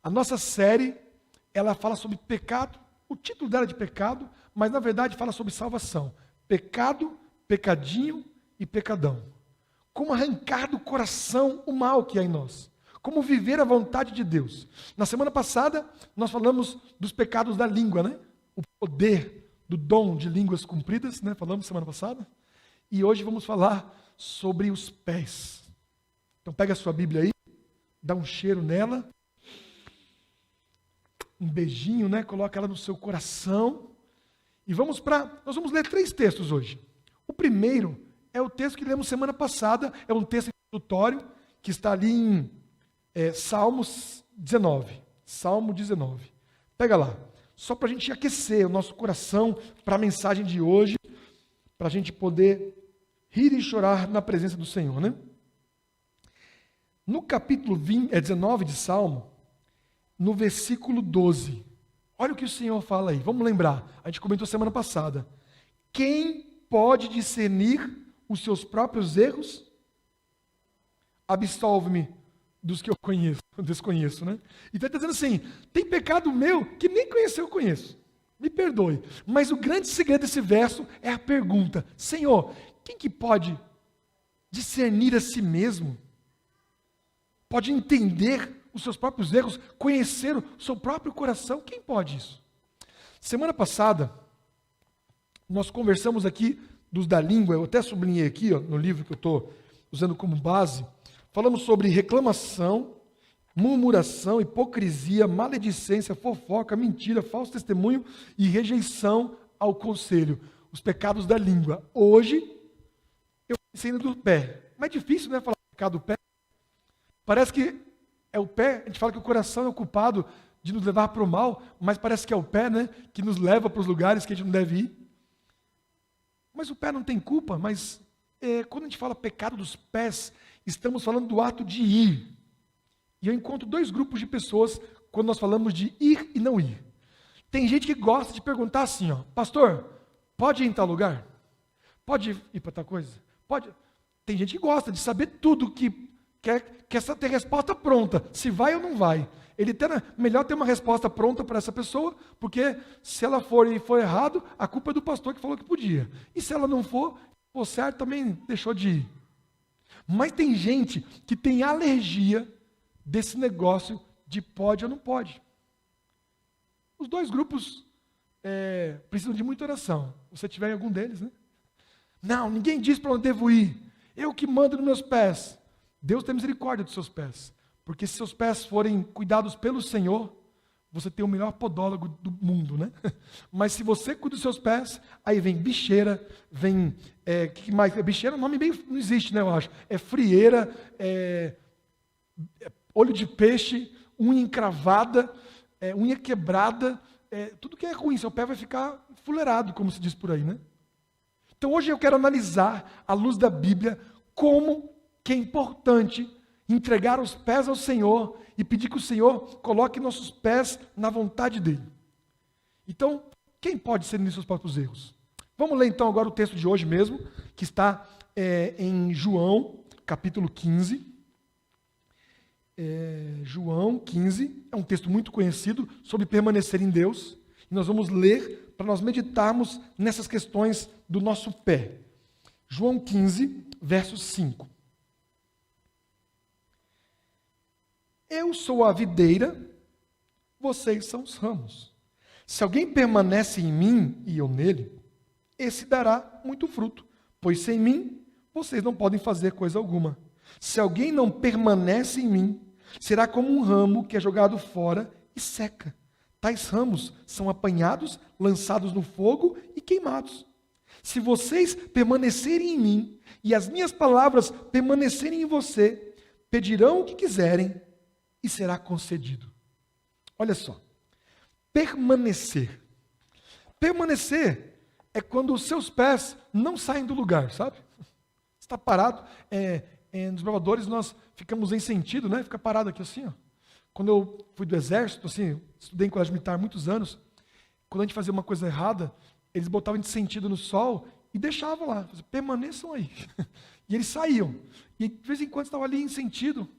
A nossa série, ela fala sobre pecado, o título dela é de pecado, mas na verdade fala sobre salvação. Pecado, pecadinho e pecadão. Como arrancar do coração o mal que há em nós. Como viver a vontade de Deus. Na semana passada, nós falamos dos pecados da língua, né? O poder do dom de línguas cumpridas, né? Falamos semana passada. E hoje vamos falar sobre os pés. Então pega a sua Bíblia aí, dá um cheiro nela, um beijinho, né? Coloca ela no seu coração. E nós vamos ler 3 textos hoje. O primeiro é o texto que lemos semana passada, é um texto introdutório, que está ali em Salmos 19. Salmo 19. Pega lá. Só para a gente aquecer o nosso coração para a mensagem de hoje, para a gente poder rir e chorar na presença do Senhor, né? No capítulo 19 de Salmo, no versículo 12, olha o que o Senhor fala aí. Vamos lembrar, a gente comentou semana passada. Quem pode discernir os seus próprios erros? Absolve-me dos que eu desconheço, né? E está dizendo assim, tem pecado meu que nem conhecer eu conheço. Me perdoe. Mas o grande segredo desse verso é a pergunta: Senhor, quem que pode discernir a si mesmo? Pode entender os seus próprios erros, conhecer o seu próprio coração? Quem pode isso? Semana passada, nós conversamos aqui dos da língua, eu até sublinhei aqui, no livro que eu estou usando como base, falamos sobre reclamação, murmuração, hipocrisia, maledicência, fofoca, mentira, falso testemunho e rejeição ao conselho. Os pecados da língua. Hoje, eu pensei no do pé. Mas é difícil, né, falar pecado do pé. Parece que é o pé, a gente fala que o coração é o culpado de nos levar para o mal, mas parece que é o pé, né, que nos leva para os lugares que a gente não deve ir. Mas o pé não tem culpa, mas quando a gente fala pecado dos pés, estamos falando do ato de ir. E eu encontro 2 grupos de pessoas quando nós falamos de ir e não ir. Tem gente que gosta de perguntar assim, pastor, pode ir em tal lugar? Pode ir para tal coisa? Pode. Tem gente que gosta de saber tudo, que quer ter resposta pronta, se vai ou não vai. Melhor ter uma resposta pronta para essa pessoa, porque se ela for e for errado, a culpa é do pastor que falou que podia. E se ela não for certo, também deixou de ir. Mas tem gente que tem alergia desse negócio de pode ou não pode. Os 2 grupos precisam de muita oração. Se você tiver em algum deles, né? Não, ninguém diz para onde devo ir. Eu que mando nos meus pés. Deus tem misericórdia dos seus pés. Porque se seus pés forem cuidados pelo Senhor, você tem o melhor podólogo do mundo, né? Mas se você cuida dos seus pés, aí vem bicheira, vem... que mais? Bicheira é um nome bem... Não existe, né, eu acho. É frieira, olho de peixe, unha encravada, unha quebrada, tudo que é ruim. Seu pé vai ficar fuleirado, como se diz por aí, né? Então hoje eu quero analisar, à luz da Bíblia, como que é importante entregar os pés ao Senhor e pedir que o Senhor coloque nossos pés na vontade dEle. Então, quem pode ser nisso os próprios erros? Vamos ler então agora o texto de hoje mesmo, que está em João, capítulo 15. João 15, é um texto muito conhecido sobre permanecer em Deus. E nós vamos ler para nós meditarmos nessas questões do nosso pé. João 15, verso 5. Eu sou a videira, vocês são os ramos. Se alguém permanece em mim e eu nele, esse dará muito fruto, pois sem mim vocês não podem fazer coisa alguma. Se alguém não permanece em mim, será como um ramo que é jogado fora e seca. Tais ramos são apanhados, lançados no fogo e queimados. Se vocês permanecerem em mim e as minhas palavras permanecerem em você, pedirão o que quiserem e será concedido. Olha só. Permanecer. Permanecer é quando os seus pés não saem do lugar, sabe? Está parado. Nos bravadores nós ficamos em sentido, né? Fica parado aqui assim, ó. Quando eu fui do exército, assim, estudei em colégio militar há muitos anos, quando a gente fazia uma coisa errada, eles botavam de sentido no sol e deixavam lá. Permaneçam aí. E eles saíam. E de vez em quando estava ali em sentido.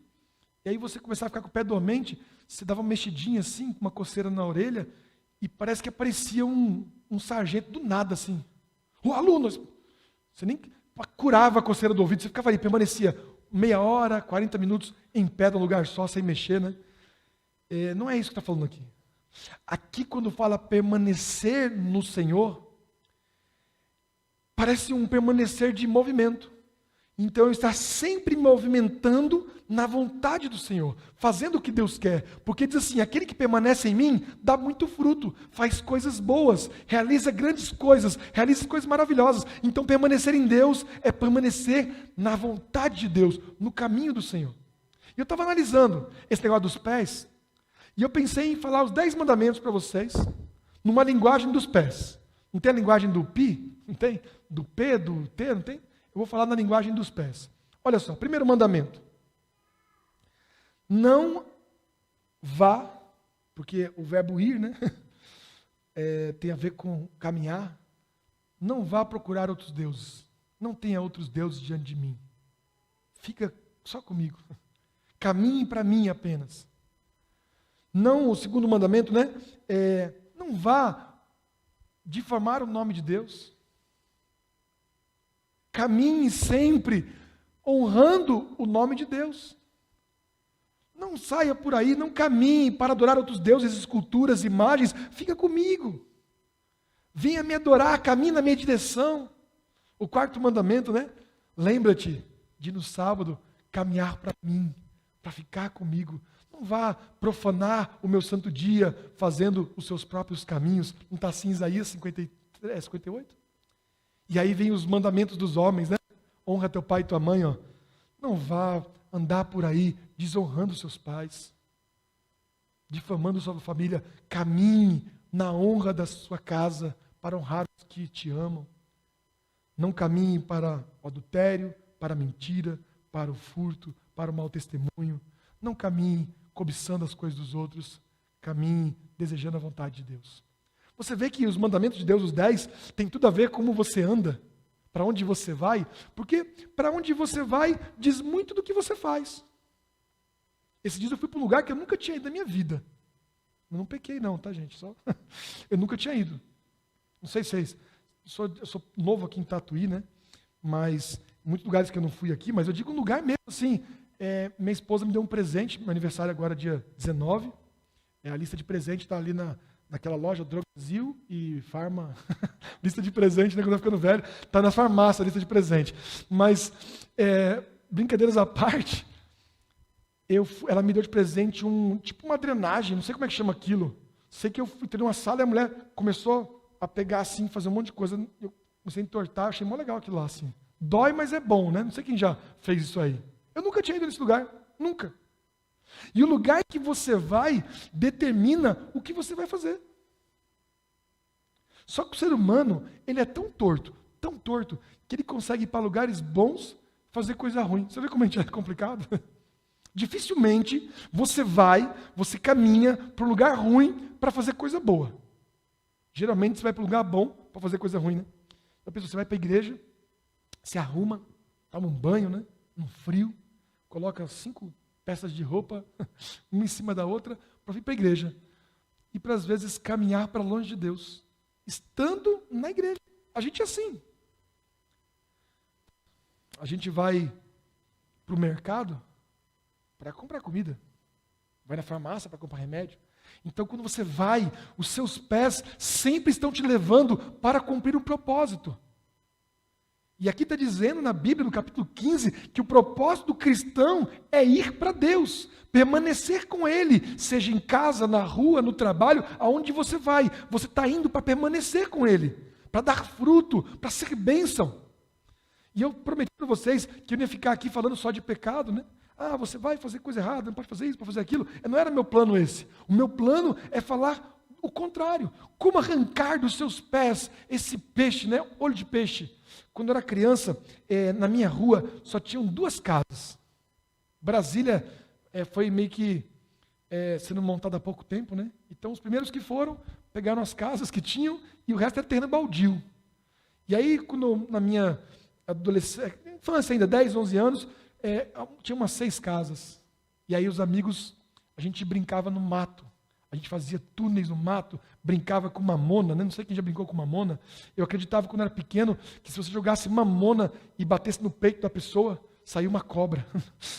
E aí você começava a ficar com o pé dormente, você dava uma mexidinha assim, com uma coceira na orelha, e parece que aparecia um sargento do nada assim. O aluno, você nem curava a coceira do ouvido, você ficava ali, permanecia meia hora, 40 minutos em pé num lugar só, sem mexer, né? Não é isso que está falando aqui. Aqui, quando fala permanecer no Senhor, parece um permanecer de movimento. Então, está sempre movimentando na vontade do Senhor, fazendo o que Deus quer. Porque diz assim, aquele que permanece em mim, dá muito fruto, faz coisas boas, realiza grandes coisas, realiza coisas maravilhosas. Então, permanecer em Deus é permanecer na vontade de Deus, no caminho do Senhor. E eu estava analisando esse negócio dos pés, e eu pensei em falar os 10 mandamentos para vocês, numa linguagem dos pés. Não tem a linguagem do pi? Não tem? Do P, do T, não tem? Eu vou falar na linguagem dos pés. Olha só, primeiro mandamento. Não vá, porque o verbo ir, né? Tem a ver com caminhar. Não vá procurar outros deuses. Não tenha outros deuses diante de mim. Fica só comigo. Caminhe para mim apenas. Não, o segundo mandamento, né? Não vá difamar o nome de Deus. Caminhe sempre honrando o nome de Deus. Não saia por aí, não caminhe para adorar outros deuses, esculturas, imagens. Fica comigo. Venha me adorar, caminhe na minha direção. O quarto mandamento, né? Lembra-te de no sábado caminhar para mim, para ficar comigo. Não vá profanar o meu santo dia fazendo os seus próprios caminhos. Não está assim Isaías 58? E aí vem os mandamentos dos homens, né? Honra teu pai e tua mãe, ó. Não vá andar por aí desonrando seus pais, difamando sua família. Caminhe na honra da sua casa para honrar os que te amam. Não caminhe para o adultério, para a mentira, para o furto, para o mau testemunho. Não caminhe cobiçando as coisas dos outros. Caminhe desejando a vontade de Deus. Você vê que os mandamentos de Deus, os 10, tem tudo a ver com como você anda, para onde você vai, porque para onde você vai diz muito do que você faz. Esse dia eu fui para um lugar que eu nunca tinha ido na minha vida. Eu não pequei não, tá gente? Eu nunca tinha ido. Não sei se vocês... Eu sou novo aqui em Tatuí, né? Mas, muitos lugares que eu não fui aqui, mas eu digo um lugar mesmo, assim. Minha esposa me deu um presente, meu aniversário agora dia 19. A lista de presente está ali naquela loja Drogasil e Farma, lista de presente, né, quando eu ficando velho, está na farmácia a lista de presente. Mas, brincadeiras à parte, ela me deu de presente tipo uma drenagem, não sei como é que chama aquilo. Sei que eu entrei numa sala e a mulher começou a pegar assim, fazer um monte de coisa. Eu comecei a entortar, achei mó legal aquilo lá, assim. Dói, mas é bom, né? Não sei quem já fez isso aí. Eu nunca tinha ido nesse lugar, nunca. E o lugar que você vai determina o que você vai fazer. Só que o ser humano, ele é tão torto, que ele consegue ir para lugares bons fazer coisa ruim. Você vê como a gente é complicado? Dificilmente você caminha para um lugar ruim para fazer coisa boa. Geralmente você vai para um lugar bom para fazer coisa ruim, né? A pessoa, você vai para a igreja, se arruma, toma um banho, né? Um frio, coloca 5 peças de roupa, uma em cima da outra, para vir para a igreja. E para, às vezes, caminhar para longe de Deus. Estando na igreja. A gente é assim. A gente vai para o mercado para comprar comida. Vai na farmácia para comprar remédio. Então, quando você vai, os seus pés sempre estão te levando para cumprir um propósito. E aqui está dizendo na Bíblia, no capítulo 15, que o propósito do cristão é ir para Deus, permanecer com Ele, seja em casa, na rua, no trabalho, aonde você vai. Você está indo para permanecer com Ele, para dar fruto, para ser bênção. E eu prometi para vocês que eu não ia ficar aqui falando só de pecado, né? Você vai fazer coisa errada, não pode fazer isso, pode fazer aquilo. Não era meu plano esse. O meu plano é falar o contrário. Como arrancar dos seus pés esse peixe, né? Olho de peixe. Quando eu era criança, na minha rua só tinham 2 casas. Brasília foi meio que sendo montada há pouco tempo, né? Então os primeiros que foram, pegaram as casas que tinham e o resto era terreno baldio. E aí, quando na minha infância ainda, 10, 11 anos, tinha umas 6 casas. E aí os amigos a gente brincava no mato. A gente fazia túneis no mato, brincava com mamona, né? Não sei quem já brincou com mamona. Eu acreditava quando era pequeno que se você jogasse mamona e batesse no peito da pessoa, saía uma cobra.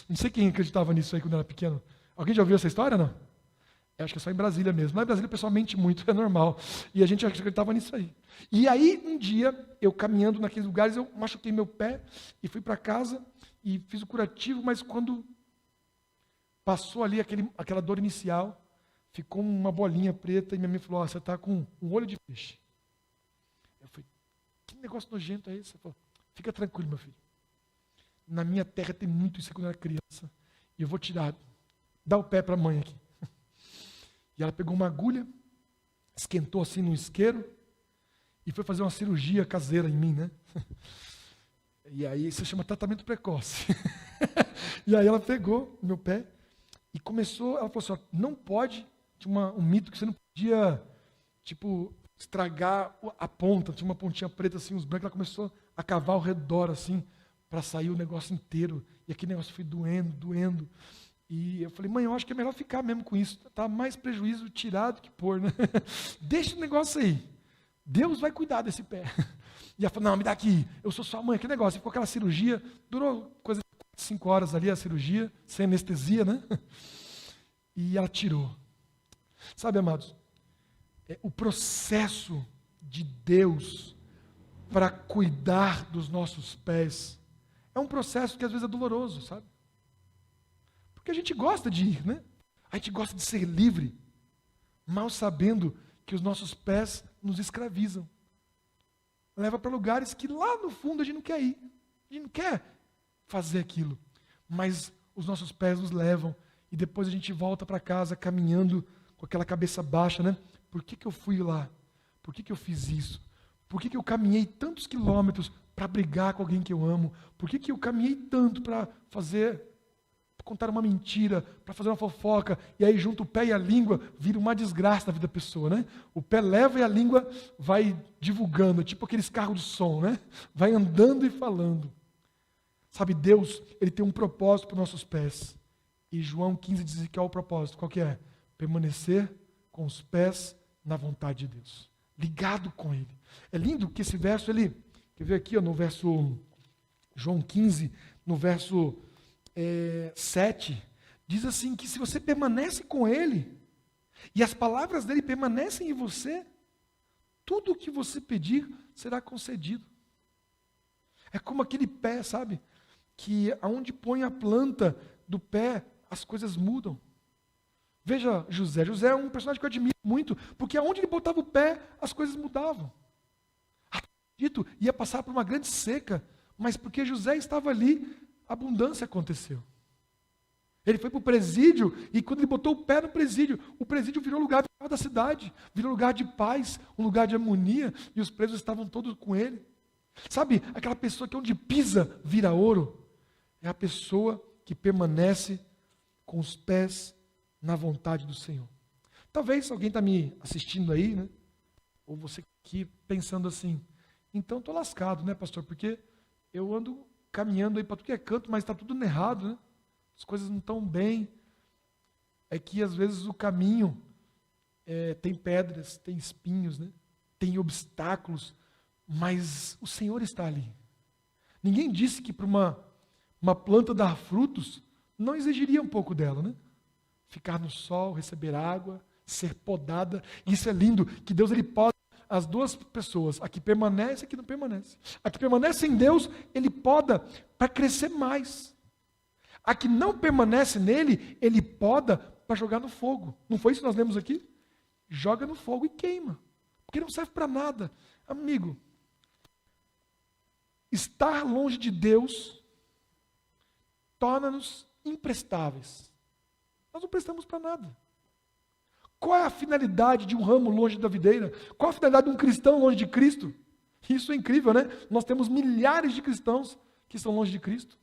Não sei quem acreditava nisso aí quando era pequeno. Alguém já ouviu essa história, não? Eu acho que é só em Brasília mesmo. Lá em Brasília o pessoal mente muito, é normal. E a gente acreditava nisso aí. E aí, um dia, eu caminhando naqueles lugares, eu machuquei meu pé e fui para casa e fiz o curativo, mas quando passou ali aquela dor inicial, ficou uma bolinha preta e minha mãe falou, você está com um olho de peixe. Eu falei, que negócio nojento é esse? Ela falou, fica tranquilo, meu filho. Na minha terra tem muito isso quando eu era criança. E eu vou tirar, dá o pé para a mãe aqui. E ela pegou uma agulha, esquentou assim no isqueiro e foi fazer uma cirurgia caseira em mim, né? E aí isso chama tratamento precoce. E aí ela pegou meu pé e começou, ela falou assim, ó, não pode, tinha um mito que você não podia, tipo, estragar a ponta, tinha uma pontinha preta assim, os brancos, ela começou a cavar ao redor assim, para sair o negócio inteiro. E aquele negócio foi doendo. E eu falei, mãe, eu acho que é melhor ficar mesmo com isso. Tá mais prejuízo tirar do que pôr, né? Deixa o negócio aí. Deus vai cuidar desse pé. E ela falou, não, me dá aqui. Eu sou sua mãe. Que negócio. Ficou aquela cirurgia. Durou coisa de 5 horas ali a cirurgia, sem anestesia, né? E ela tirou. Sabe, amados, o processo de Deus para cuidar dos nossos pés é um processo que às vezes é doloroso, sabe? Porque a gente gosta de ir, né? A gente gosta de ser livre, mal sabendo que os nossos pés nos escravizam. Leva para lugares que lá no fundo a gente não quer ir. A gente não quer fazer aquilo. Mas os nossos pés nos levam e depois a gente volta para casa caminhando com aquela cabeça baixa, né? Por que eu fui lá? Por que eu fiz isso? Por que eu caminhei tantos quilômetros para brigar com alguém que eu amo? Por que eu caminhei tanto para contar uma mentira, para fazer uma fofoca, e aí junto o pé e a língua, vira uma desgraça na vida da pessoa, né? O pé leva e a língua vai divulgando, tipo aqueles carros de som, né? Vai andando e falando. Sabe, Deus, Ele tem um propósito para os nossos pés. E João 15 diz que é o propósito. Qual que é? Permanecer com os pés na vontade de Deus. Ligado com Ele. É lindo que esse verso, ele, quer ver aqui, ó, no verso, João 15, no verso 7, diz assim que se você permanece com Ele, e as palavras dele permanecem em você, tudo o que você pedir será concedido. É como aquele pé, sabe? Que aonde põe a planta do pé, as coisas mudam. Veja José. José é um personagem que eu admiro muito, porque aonde ele botava o pé, as coisas mudavam. Egito ia passar por uma grande seca, mas porque José estava ali, a abundância aconteceu. Ele foi para o presídio, e quando ele botou o pé no presídio, o presídio virou lugar da cidade, virou lugar de paz, um lugar de harmonia, e os presos estavam todos com ele. Sabe, aquela pessoa que onde pisa vira ouro, é a pessoa que permanece com os pés na vontade do Senhor. Talvez alguém está me assistindo aí, né? Ou você aqui pensando assim, então estou lascado, né, pastor? Porque eu ando caminhando aí para tudo que é canto, mas está tudo errado, né? As coisas não estão bem. É que às vezes o caminho tem pedras, tem espinhos, né? Tem obstáculos, mas o Senhor está ali. Ninguém disse que para uma planta dar frutos não exigiria um pouco dela, né? Ficar no sol, receber água, ser podada. Isso é lindo, que Deus ele poda as duas pessoas, a que permanece e a que não permanece. A que permanece em Deus, Ele poda para crescer mais. A que não permanece nele, Ele poda para jogar no fogo. Não foi isso que nós lemos aqui? Joga no fogo e queima. Porque não serve para nada. Amigo, estar longe de Deus torna-nos imprestáveis. Nós não prestamos para nada. Qual é a finalidade de um ramo longe da videira? Qual a finalidade de um cristão longe de Cristo? Isso é incrível, né? Nós temos milhares de cristãos que estão longe de Cristo.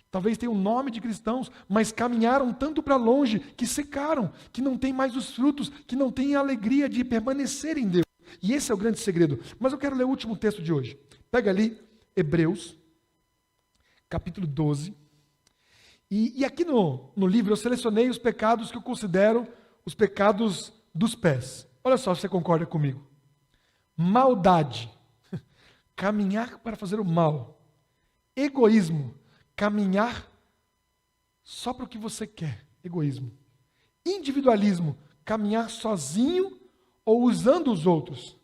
Talvez tenham o nome de cristãos, mas caminharam tanto para longe que secaram, que não têm mais os frutos, que não têm a alegria de permanecer em Deus. E esse é o grande segredo. Mas eu quero ler o último texto de hoje. Pega ali, Hebreus, capítulo 12. E aqui no livro eu selecionei os pecados que eu considero os pecados dos pés. Olha só se você concorda comigo. Maldade, caminhar para fazer o mal. Egoísmo, caminhar só para o que você quer. Egoísmo. Individualismo, caminhar sozinho ou usando os outros.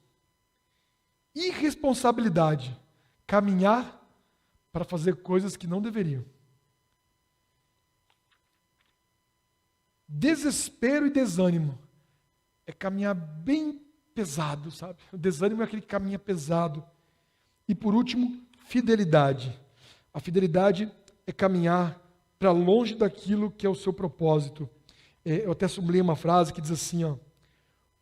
Irresponsabilidade, caminhar para fazer coisas que não deveriam. Desespero e desânimo é caminhar bem pesado, sabe? O desânimo é aquele que caminha pesado. E por último, fidelidade. A fidelidade é caminhar para longe daquilo que é o seu propósito. Eu até sublinhei uma frase que diz assim, ó,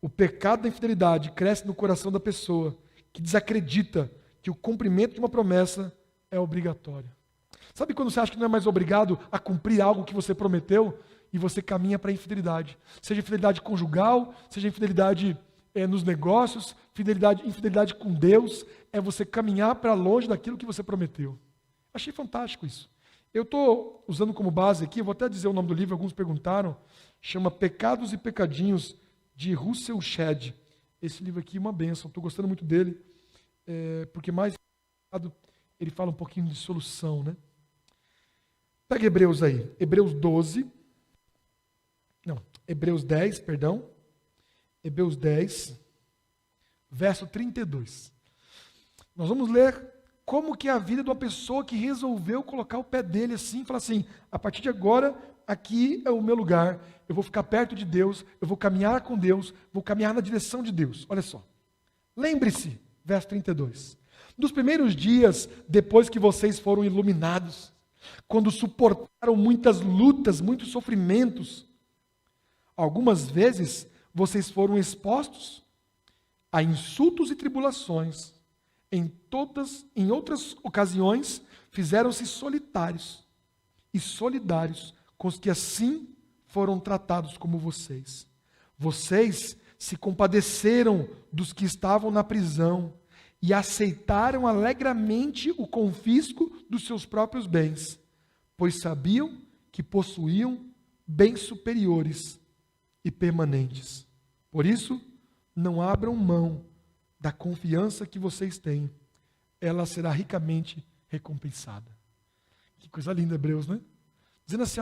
o pecado da infidelidade cresce no coração da pessoa que desacredita que o cumprimento de uma promessa é obrigatório. Sabe quando você acha que não é mais obrigado a cumprir algo que você prometeu e você caminha para a infidelidade? Seja infidelidade conjugal, seja infidelidade nos negócios, infidelidade com Deus, é você caminhar para longe daquilo que você prometeu. Achei fantástico isso. Eu estou usando como base aqui, eu vou até dizer o nome do livro, alguns perguntaram, chama Pecados e Pecadinhos, de Russell Shedd. Esse livro aqui é uma bênção, estou gostando muito dele, porque mais ele fala um pouquinho de solução, né? Pega Hebreus aí, Hebreus 10, perdão. Hebreus 10, verso 32. Nós vamos ler como que é a vida de uma pessoa que resolveu colocar o pé dele assim, falar assim, a partir de agora, aqui é o meu lugar, eu vou ficar perto de Deus, eu vou caminhar com Deus, vou caminhar na direção de Deus. Olha só. Lembre-se, verso 32. Nos primeiros dias, depois que vocês foram iluminados, quando suportaram muitas lutas, muitos sofrimentos, algumas vezes vocês foram expostos a insultos e tribulações. Em outras ocasiões, fizeram-se solitários e solidários com os que assim foram tratados como vocês. Vocês se compadeceram dos que estavam na prisão e aceitaram alegremente o confisco dos seus próprios bens, pois sabiam que possuíam bens superiores e permanentes. Por isso, não abram mão da confiança que vocês têm. Ela será ricamente recompensada. Que coisa linda, Hebreus, né? Dizendo assim,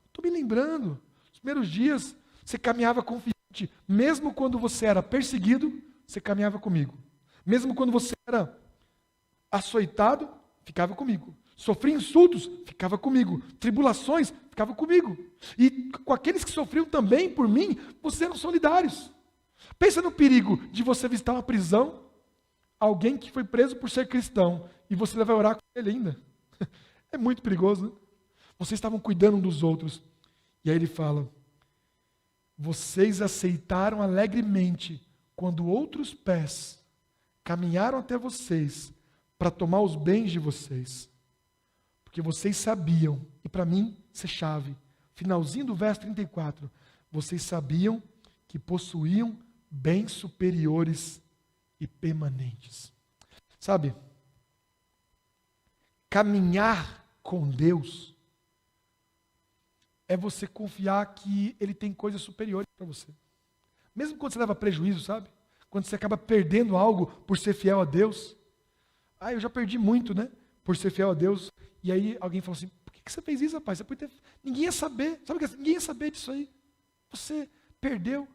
estou me lembrando, nos primeiros dias você caminhava confiante, mesmo quando você era perseguido, você caminhava comigo. Mesmo quando você era açoitado, ficava comigo. Sofria insultos, ficava comigo. Tribulações, ficava comigo. E com aqueles que sofriam também por mim, vocês eram solidários. Pensa no perigo de você visitar uma prisão, alguém que foi preso por ser cristão, e você vai orar com ele ainda. É muito perigoso, né? Vocês estavam cuidando um dos outros. E aí ele fala, vocês aceitaram alegremente quando outros pés caminharam até vocês para tomar os bens de vocês. Porque vocês sabiam, e para mim, isso é chave, finalzinho do verso 34, vocês sabiam que possuíam bens superiores e permanentes. Sabe, caminhar com Deus é você confiar que Ele tem coisas superiores para você. Mesmo quando você leva prejuízo, sabe? Quando você acaba perdendo algo por ser fiel a Deus. Eu já perdi muito, né? Por ser fiel a Deus. E aí alguém fala assim, por que você fez isso, rapaz? Você podia ter... Ninguém ia saber. Sabe o que é? Ninguém ia saber disso aí. Você perdeu.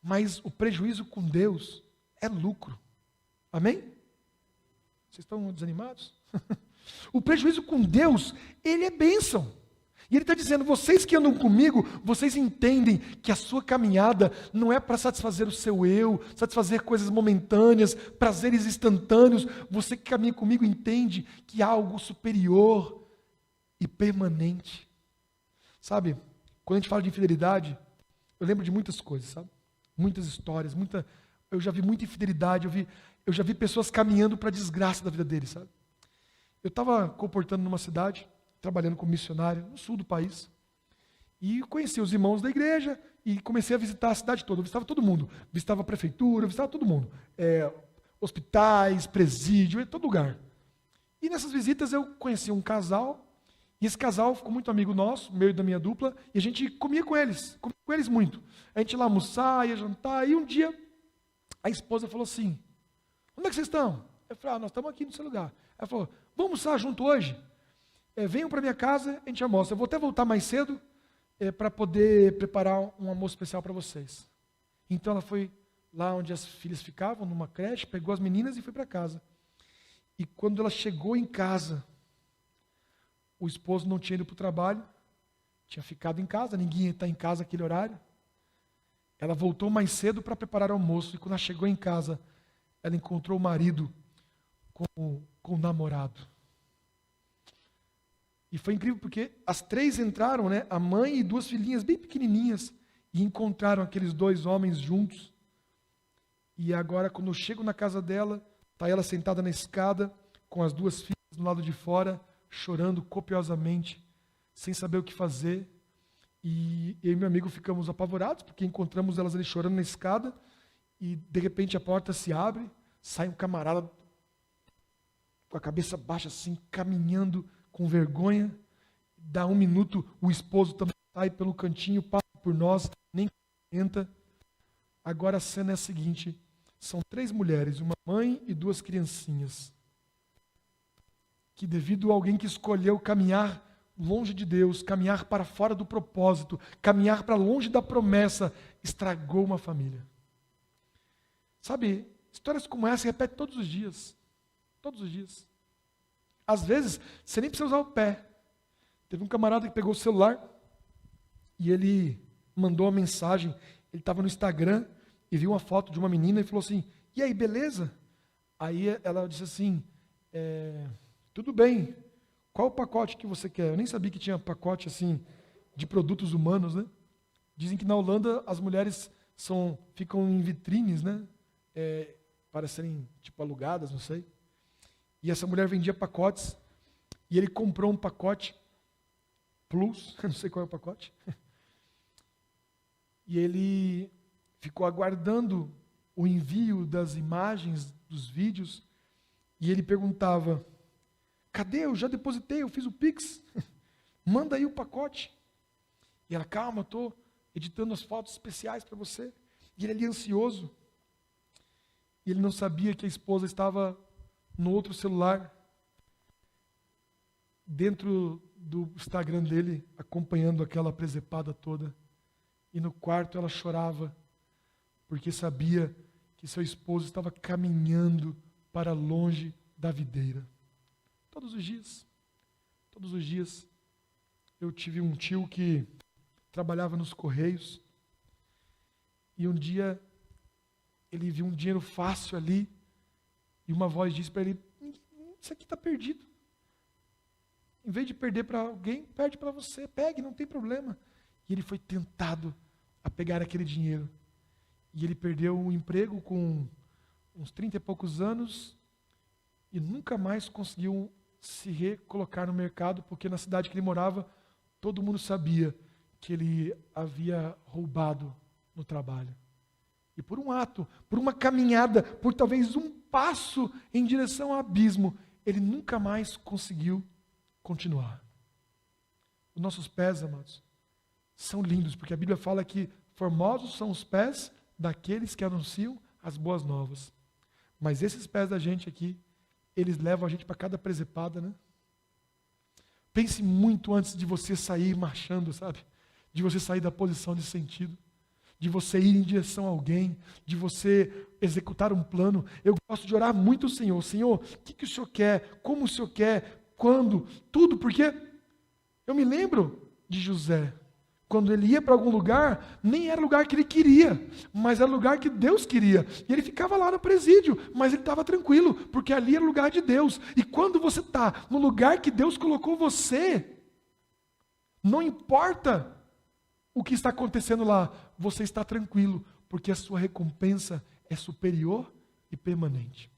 Mas o prejuízo com Deus é lucro. Amém? Vocês estão desanimados? O prejuízo com Deus, ele é bênção. E ele está dizendo, vocês que andam comigo, vocês entendem que a sua caminhada não é para satisfazer o seu eu, satisfazer coisas momentâneas, prazeres instantâneos. Você que caminha comigo entende que há algo superior e permanente. Sabe, quando a gente fala de infidelidade, eu lembro de muitas coisas, sabe? Muitas histórias, eu já vi muita infidelidade, eu já vi pessoas caminhando para a desgraça da vida deles, sabe? Eu estava comportando numa cidade, trabalhando como missionário no sul do país, e conheci os irmãos da igreja, e comecei a visitar a cidade toda, eu visitava todo mundo, visitava a prefeitura, visitava todo mundo, hospitais, presídio, em todo lugar. E nessas visitas eu conheci um casal, E esse casal ficou muito amigo nosso, meu e da minha dupla, e a gente comia com eles muito. A gente ia lá almoçar, ia jantar, e um dia a esposa falou assim, onde é que vocês estão? Eu falei, nós estamos aqui no seu lugar. Ela falou, vamos almoçar junto hoje? Venham para minha casa, a gente almoça. Eu vou até voltar mais cedo para poder preparar um almoço especial para vocês. Então ela foi lá onde as filhas ficavam, numa creche, pegou as meninas e foi para casa. E quando ela chegou em casa, o esposo não tinha ido para o trabalho, tinha ficado em casa, ninguém ia estar em casa naquele horário. Ela voltou mais cedo para preparar o almoço, e quando ela chegou em casa, ela encontrou o marido com o namorado. E foi incrível porque as três entraram, né, a mãe e duas filhinhas bem pequenininhas, e encontraram aqueles dois homens juntos. E agora, quando eu chego na casa dela, está ela sentada na escada, com as duas filhas do lado de fora, chorando copiosamente, sem saber o que fazer. E eu e meu amigo ficamos apavorados, porque encontramos elas ali chorando na escada, e de repente a porta se abre, sai um camarada com a cabeça baixa assim, caminhando com vergonha. Dá um minuto, o esposo também sai pelo cantinho, passa por nós, nem entra. Agora a cena é a seguinte, são 3 mulheres, uma mãe e 2 criancinhas, que devido a alguém que escolheu caminhar longe de Deus, caminhar para fora do propósito, caminhar para longe da promessa, estragou uma família. Sabe, histórias como essa se repetem todos os dias. Todos os dias. Às vezes, você nem precisa usar o pé. Teve um camarada que pegou o celular e ele mandou uma mensagem. Ele estava no Instagram e viu uma foto de uma menina e falou assim, e aí, beleza? Aí ela disse assim, tudo bem, qual o pacote que você quer? Eu nem sabia que tinha pacote assim de produtos humanos, né? Dizem que na Holanda as mulheres ficam em vitrines, né? Para serem tipo alugadas, não sei. E essa mulher vendia pacotes e ele comprou um pacote Plus, não sei qual é o pacote. E ele ficou aguardando o envio das imagens, dos vídeos, e ele perguntava, cadê? Eu já depositei, eu fiz o Pix, manda aí o pacote. E ela, calma, eu estou editando as fotos especiais para você. E ele ali ansioso. E ele não sabia que a esposa estava no outro celular, dentro do Instagram dele, acompanhando aquela presepada toda. E no quarto ela chorava, porque sabia que seu esposo estava caminhando para longe da videira. Todos os dias, eu tive um tio que trabalhava nos Correios, e um dia ele viu um dinheiro fácil ali, e uma voz disse para ele, isso aqui está perdido. Em vez de perder para alguém, perde para você, pegue, não tem problema. E ele foi tentado a pegar aquele dinheiro. E ele perdeu o emprego com uns 30 e poucos anos, e nunca mais conseguiu se recolocar no mercado, porque na cidade que ele morava, todo mundo sabia que ele havia roubado no trabalho. E por um ato, por uma caminhada, por talvez um passo em direção ao abismo, ele nunca mais conseguiu continuar. Os nossos pés, amados, são lindos, porque a Bíblia fala que formosos são os pés daqueles que anunciam as boas novas. Mas esses pés da gente aqui, eles levam a gente para cada presepada, né? Pense muito antes de você sair marchando, sabe? De você sair da posição de sentido, de você ir em direção a alguém, de você executar um plano. Eu gosto de orar muito ao Senhor. Senhor, o que o Senhor quer? Como o Senhor quer? Quando? Tudo, porque eu me lembro de José. Quando ele ia para algum lugar, nem era o lugar que ele queria, mas era o lugar que Deus queria. E ele ficava lá no presídio, mas ele estava tranquilo, porque ali era o lugar de Deus. E quando você está no lugar que Deus colocou você, não importa o que está acontecendo lá, você está tranquilo, porque a sua recompensa é superior e permanente.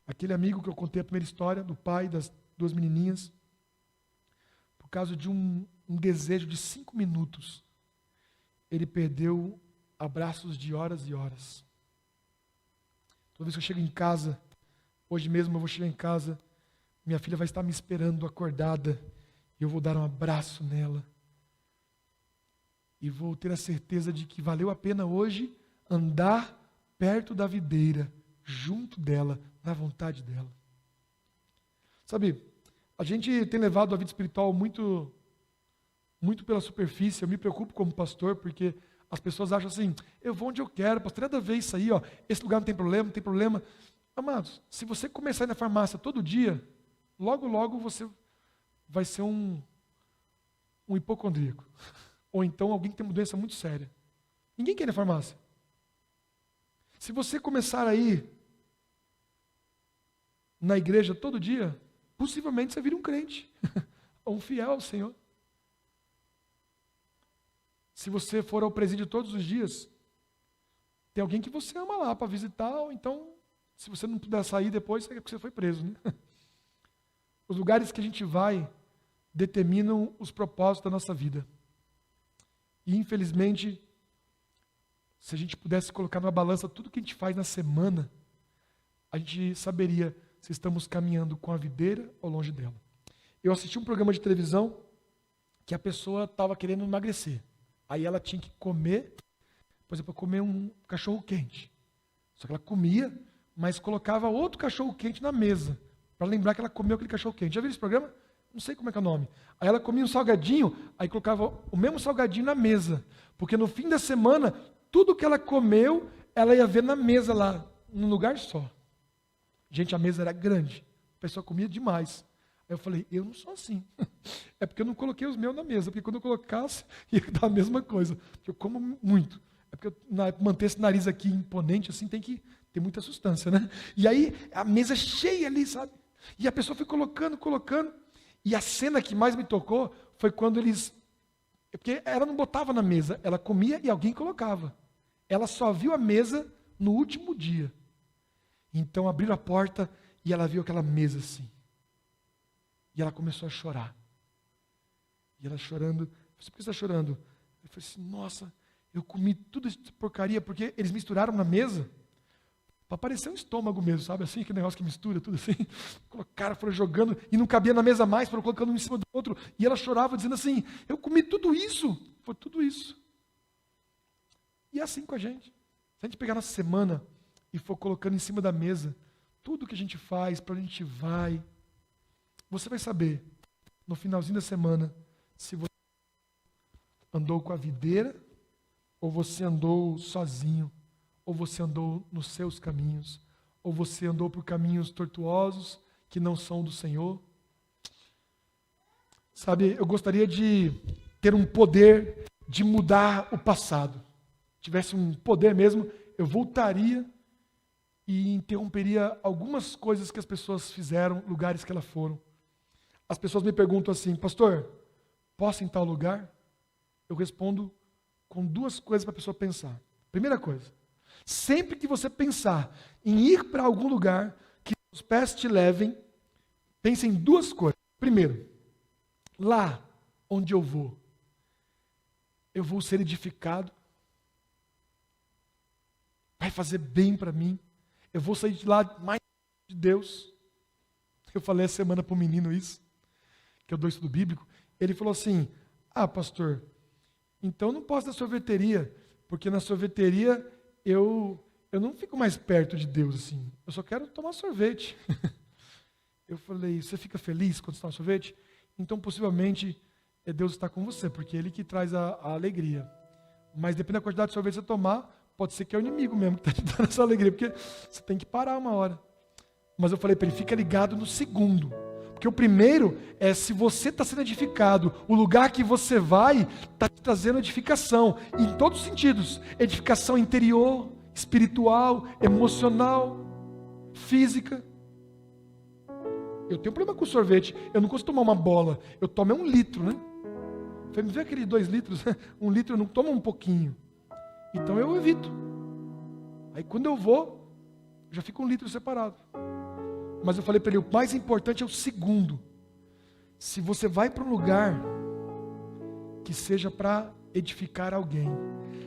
Aquele amigo que eu contei a primeira história, do pai das 2 menininhas, por causa de um desejo de 5 minutos, ele perdeu abraços de horas e horas. Toda vez que eu chego em casa, hoje mesmo eu vou chegar em casa, minha filha vai estar me esperando acordada, E eu vou dar um abraço nela. E vou ter a certeza de que valeu a pena hoje andar perto da videira, junto dela, na vontade dela. Sabe, a gente tem levado a vida espiritual muito pela superfície. Eu me preocupo como pastor, porque as pessoas acham assim, eu vou onde eu quero, pastor, nada a ver isso aí, ó, esse lugar não tem problema, não tem problema. Amados, se você começar a ir na farmácia todo dia, logo, logo você vai ser um hipocondríaco. Ou então alguém que tem uma doença muito séria. Ninguém quer ir na farmácia. Se você começar a ir na igreja todo dia, possivelmente você vira um crente, ou um fiel ao Senhor. Se você for ao presídio todos os dias, tem alguém que você ama lá para visitar, ou então, se você não puder sair depois, é porque você foi preso, né? Os lugares que a gente vai determinam os propósitos da nossa vida. E, infelizmente, se a gente pudesse colocar numa balança tudo que a gente faz na semana, a gente saberia se estamos caminhando com a videira ou longe dela. Eu assisti um programa de televisão que a pessoa estava querendo emagrecer. Aí ela tinha que comer, por exemplo, comer um cachorro quente. Só que ela comia, mas colocava outro cachorro quente na mesa, para lembrar que ela comeu aquele cachorro quente. Já viram esse programa? Não sei como é que é o nome. Aí ela comia um salgadinho, aí colocava o mesmo salgadinho na mesa. Porque no fim da semana, tudo que ela comeu, ela ia ver na mesa lá, num lugar só. Gente, a mesa era grande. A pessoa comia demais. Aí eu falei, eu não sou assim. É porque eu não coloquei os meus na mesa. Porque quando eu colocasse, ia dar a mesma coisa. Porque eu como muito. É porque manter esse nariz aqui imponente, assim, tem que ter muita sustância, né? E aí, a mesa cheia ali, sabe? E a pessoa foi colocando. E a cena que mais me tocou foi quando eles... Porque ela não botava na mesa, ela comia e alguém colocava. Ela só viu a mesa no último dia. Então abriram a porta e ela viu aquela mesa assim. E ela começou a chorar. E ela chorando, eu falei, por que você está chorando? Eu falei assim, nossa, eu comi tudo essa porcaria, porque eles misturaram na mesa, para parecer um estômago mesmo, sabe? Assim, aquele negócio que mistura tudo assim. Colocaram, foram jogando, e não cabia na mesa mais, foram colocando um em cima do outro. E ela chorava, dizendo assim, eu comi tudo isso. Foi tudo isso. E é assim com a gente. Se a gente pegar nossa semana e for colocando em cima da mesa, tudo que a gente faz, para onde a gente vai, você vai saber, no finalzinho da semana, se você andou com a videira, ou você andou sozinho, ou você andou nos seus caminhos, ou você andou por caminhos tortuosos que não são do Senhor. Sabe, eu gostaria de ter um poder de mudar o passado. Tivesse um poder mesmo, eu voltaria e interromperia algumas coisas que as pessoas fizeram, lugares que elas foram. As pessoas me perguntam assim, pastor, posso ir em tal lugar? Eu respondo com duas coisas para a pessoa pensar. Primeira coisa, sempre que você pensar em ir para algum lugar que os pés te levem, pense em duas coisas. Primeiro, lá onde eu vou ser edificado, vai fazer bem para mim, eu vou sair de lá mais de Deus. Eu falei essa semana para um menino isso, que eu dou estudo bíblico, ele falou assim, pastor, então eu não posso ir na sorveteria, porque na sorveteria eu não fico mais perto de Deus assim, eu só quero tomar sorvete. Eu falei, você fica feliz quando você toma sorvete? Então possivelmente Deus está com você, porque é Ele que traz a alegria. Mas depende da quantidade de sorvete que você tomar, pode ser que é o inimigo mesmo que está te dando essa alegria, porque você tem que parar uma hora. Mas eu falei para ele, fica ligado no segundo. Porque o primeiro é se você está sendo edificado, o lugar que você vai está te trazendo edificação, em todos os sentidos. Edificação interior, espiritual, emocional, física. Eu tenho problema com sorvete, eu não consigo tomar uma bola, eu tomo 1 litro, né? Eu falei, me vê aqueles 2 litros, 1 litro eu não tomo um pouquinho. Então eu evito. Aí quando eu vou, já fica 1 litro separado. Mas eu falei para ele, o mais importante é o segundo. Se você vai para um lugar que seja para edificar alguém,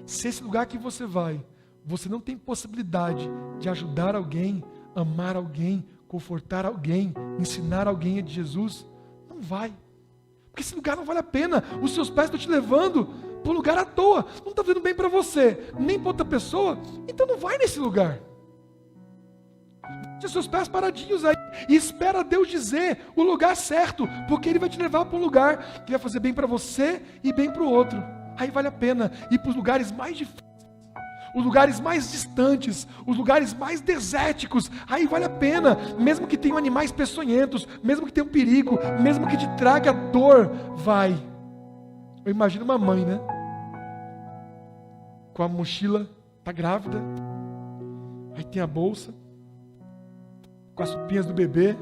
se esse lugar que você vai, você não tem possibilidade de ajudar alguém, amar alguém, confortar alguém, ensinar alguém de Jesus, não vai. Porque esse lugar não vale a pena. Os seus pés estão te levando para um lugar à toa. Não está fazendo bem para você, nem para outra pessoa. Então não vai nesse lugar. Deixa os seus pés paradinhos aí e espera Deus dizer o lugar certo, porque Ele vai te levar para um lugar que vai fazer bem para você e bem para o outro. Aí vale a pena ir para os lugares mais difíceis, os lugares mais distantes, os lugares mais desérticos. Aí vale a pena, mesmo que tenham animais peçonhentos, mesmo que tenha um perigo, mesmo que te traga dor, vai. Eu imagino uma mãe, né? Com a mochila, tá grávida, aí tem a bolsa, com as roupinhas do bebê.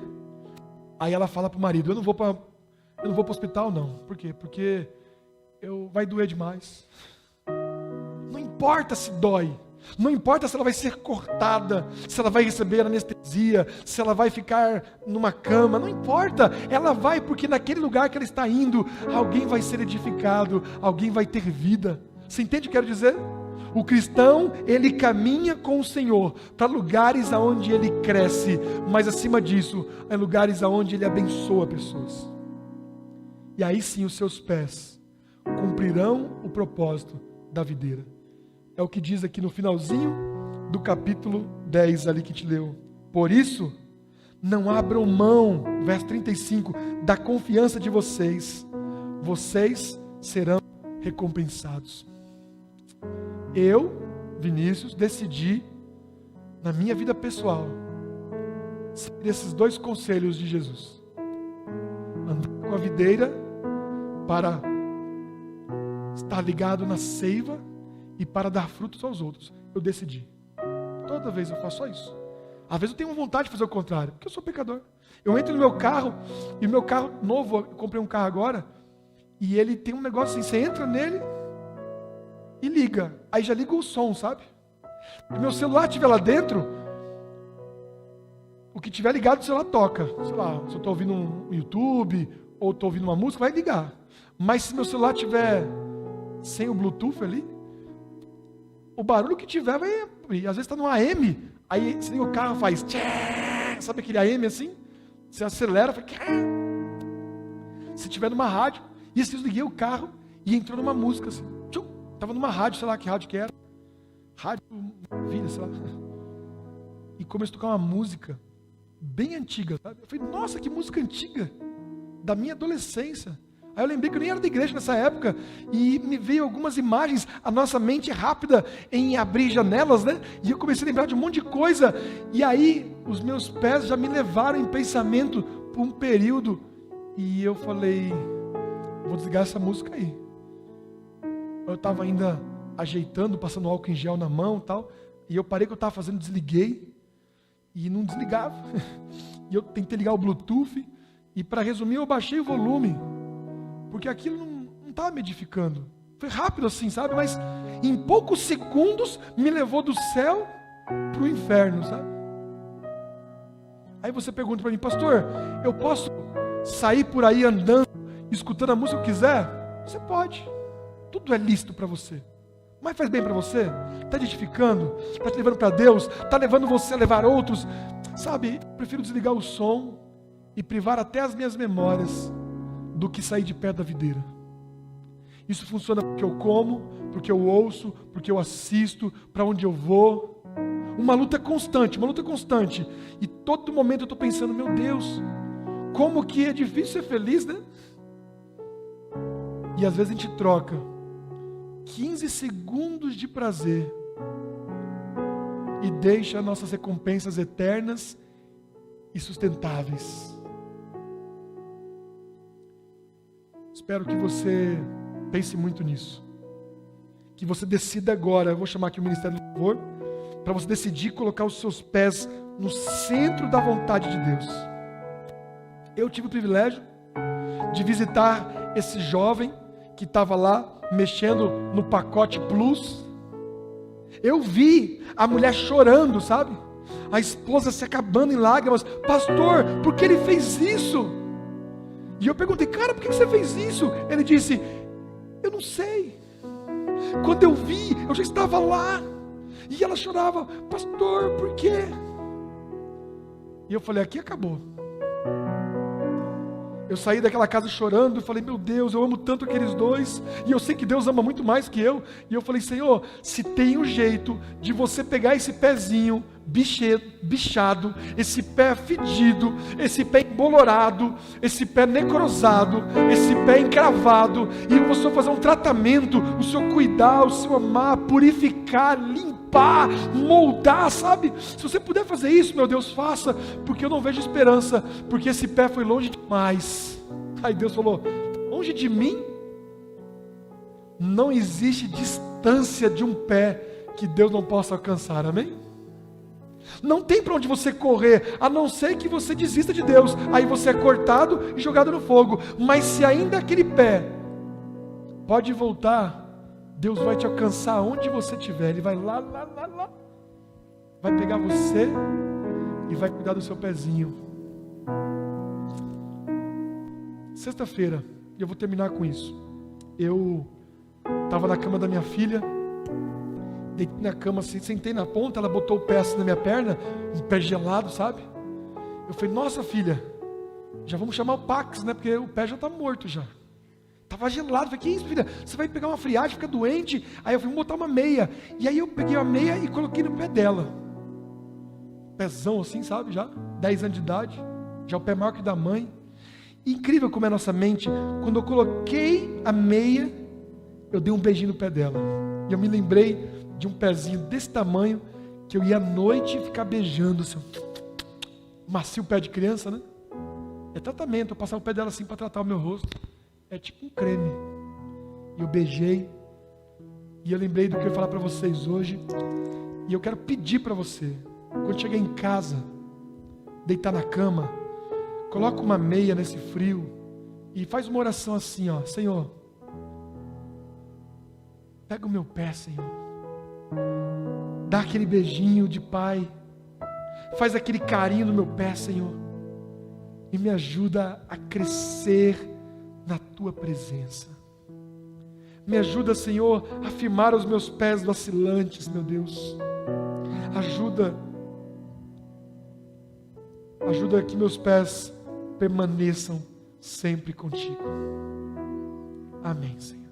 Aí ela fala pro marido: eu não vou para o hospital não. Por quê? Porque vai doer demais. Não importa se dói, não importa se ela vai ser cortada, se ela vai receber anestesia, se ela vai ficar numa cama, não importa, ela vai, porque naquele lugar que ela está indo, alguém vai ser edificado, alguém vai ter vida. Você entende o que eu quero dizer? O cristão, ele caminha com o Senhor para lugares aonde ele cresce, mas acima disso, é lugares aonde ele abençoa pessoas. E aí sim os seus pés cumprirão o propósito da videira. É o que diz aqui no finalzinho do capítulo 10 ali que te leu. Por isso, não abram mão, verso 35, da confiança de vocês. Vocês serão recompensados. Eu, Vinícius, decidi, na minha vida pessoal, seguir esses dois conselhos de Jesus. Andar com a videira para estar ligado na seiva e para dar frutos aos outros. Eu decidi. Toda vez eu faço só isso. Às vezes eu tenho vontade de fazer o contrário, porque eu sou pecador. Eu entro no meu carro, e o meu carro novo, eu comprei um carro agora, e ele tem um negócio assim, você entra nele e liga. Aí já liga o som, sabe? Se meu celular estiver lá dentro, o que tiver ligado, o celular toca. Sei lá, se eu estou ouvindo um YouTube, ou estou ouvindo uma música, vai ligar. Mas se meu celular estiver sem o Bluetooth ali, o barulho que tiver vai... E às vezes está no AM, aí você liga o carro, faz... Sabe aquele AM assim? Você acelera, faz... Se tiver numa rádio, e assim eu liguei o carro e entrou numa música assim. Estava numa rádio, sei lá que rádio que era. Rádio Vida, sei lá. E começou a tocar uma música bem antiga, sabe? Eu falei, nossa, que música antiga, da minha adolescência. Aí eu lembrei que eu nem era da igreja nessa época, e me veio algumas imagens, a nossa mente é rápida em abrir janelas, né? E eu comecei a lembrar de um monte de coisa, e aí os meus pés já me levaram em pensamento por um período, e eu falei, vou desligar essa música aí. Eu estava ainda ajeitando, passando álcool em gel na mão e tal, e eu parei o que eu estava fazendo, desliguei, e não desligava. E eu tentei ligar o Bluetooth, e para resumir, eu baixei o volume, porque aquilo não estava me edificando. Foi rápido assim, sabe? Mas em poucos segundos me levou do céu para o inferno, sabe? Aí você pergunta para mim, pastor, eu posso sair por aí andando, escutando a música que eu quiser? Você pode. Tudo é lícito para você. Mas faz bem para você? Está te edificando? Está te levando para Deus? Está levando você a levar outros? Sabe, eu prefiro desligar o som e privar até as minhas memórias do que sair de perto da videira. Isso funciona porque eu como, porque eu ouço, porque eu assisto, para onde eu vou. Uma luta constante, uma luta constante. E todo momento eu estou pensando, meu Deus, como que é difícil ser feliz, né? E às vezes a gente troca 15 segundos de prazer e deixa nossas recompensas eternas e sustentáveis. Espero que você pense muito nisso. Que você decida agora, eu vou chamar aqui o Ministério do Louvor, para você decidir colocar os seus pés no centro da vontade de Deus. Eu tive o privilégio de visitar esse jovem que estava lá mexendo no pacote Plus. Eu vi a mulher chorando, sabe? A esposa se acabando em lágrimas. Pastor, por que ele fez isso? E eu perguntei, cara, por que você fez isso? Ele disse, eu não sei. Quando eu vi, eu já estava lá. E ela chorava, pastor, por quê? E eu falei, aqui acabou. Eu saí daquela casa chorando e falei, meu Deus, eu amo tanto aqueles dois, e eu sei que Deus ama muito mais que eu. E eu falei, Senhor, se tem um jeito de você pegar esse pezinho bichado, esse pé fedido, esse pé embolorado, esse pé necrosado, esse pé encravado, e o Senhor fazer um tratamento, o Senhor cuidar, o Senhor amar, purificar, limpar, moldar, sabe? Se você puder fazer isso, meu Deus, faça, porque eu não vejo esperança, porque esse pé foi longe demais. Aí Deus falou, longe de mim, não existe distância de um pé que Deus não possa alcançar, amém? Não tem para onde você correr, a não ser que você desista de Deus, aí você é cortado e jogado no fogo. Mas se ainda aquele pé pode voltar, Deus vai te alcançar onde você estiver. Ele vai lá, vai pegar você e vai cuidar do seu pezinho. Sexta-feira, e eu vou terminar com isso. Eu estava na cama da minha filha, deitei na cama assim, sentei na ponta, ela botou o pé assim na minha perna, um pé gelado, sabe? Eu falei, nossa filha, já vamos chamar o Pax, né? Porque o pé já está morto já. Estava gelado, eu falei, que isso filha? Você vai pegar uma friagem, fica doente? Aí eu falei, vamos botar uma meia. E aí eu peguei a meia e coloquei no pé dela. Pezão assim, sabe? Já, 10 anos de idade, já o pé maior que da mãe. E incrível como é a nossa mente, quando eu coloquei a meia, eu dei um beijinho no pé dela. E eu me lembrei de um pezinho desse tamanho, que eu ia à noite ficar beijando, assim, macio o pé de criança, né? É tratamento, eu passava o pé dela assim para tratar o meu rosto. É tipo um creme. E eu beijei, e eu lembrei do que eu ia falar para vocês hoje, e eu quero pedir para você, quando chegar em casa, deitar na cama, coloca uma meia nesse frio, e faz uma oração assim, ó, Senhor, pega o meu pé, Senhor, dá aquele beijinho de pai, faz aquele carinho no meu pé, Senhor, e me ajuda a crescer na Tua presença. Me ajuda, Senhor, a firmar os meus pés vacilantes, meu Deus. Ajuda que meus pés permaneçam sempre contigo. Amém, Senhor.